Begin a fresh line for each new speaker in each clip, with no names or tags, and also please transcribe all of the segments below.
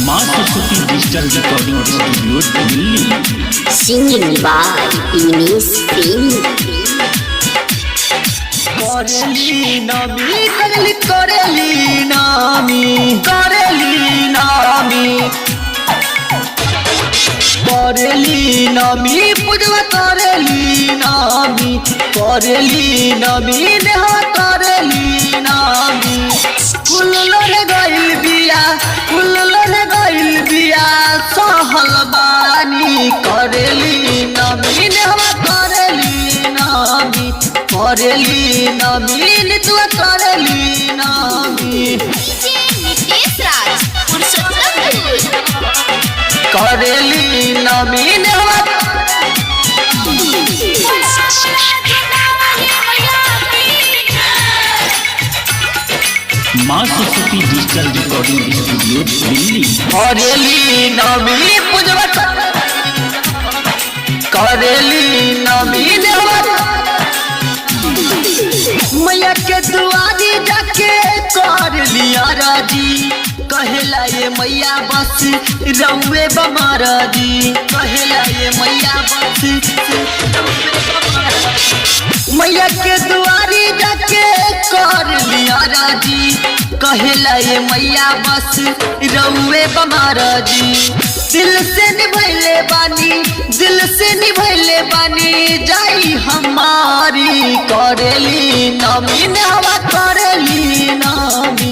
माँ Saraswati digital recording studio Delhi.
Singing by Ines Premi.
करेली नामी करेली नामी करेली नामी करेली नामी पूजवा करेली नामी नेहा करेली नामी फूल लोरे गइल बिया सहल बानी करेली नामी नेहा करेली नामी करेली नामी नितुआ करेली नामी करेली नामी नेहा
माँ Saraswati digital recording studio Delhi.
करेली नामी पूजवा करेली नामी नेहा मैया के दुआरी जाके कर लिया राजी कहेला ये मैया बस रउए बमारा जी कहेला ये मैया बस मैया के दुआरी जाके कर लिया राजी कहेला ये मैया बस रउए बमारा जी दिल से निभैले बानी जाई हमारी करेली नामी नेहा करेली नामी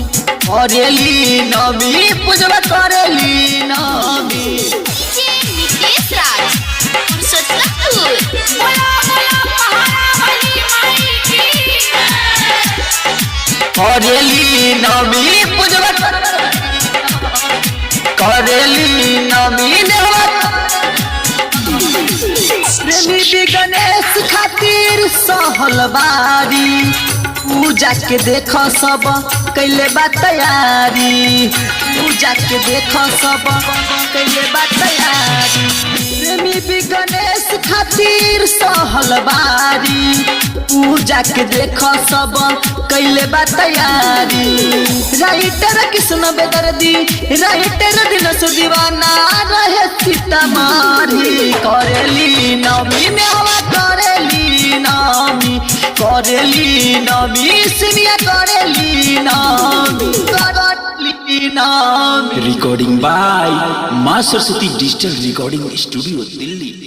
करेली नामी पूजवा करेली नामी करेली नामी पूजवा करेली नामी नेहा प्रेमी भी गणेश खातिर सहल बारी पूजा के देख सब कैले बा तैयारी पूजा के देख सब कैले बा तैयारी प्रेमी भी गणेश खातिर सहल बारी पूजा के देख सब कैले बा तैयारी राइटर कृष्ण बेदर्दी राइटर दिनेश दीवाना रहे सीतामारी करेली नामी नेहा करेली नामी करेली नामी सिनिया करेली नामी
रिकॉर्डिंग बाय माँ Saraswati digital recording studio Delhi.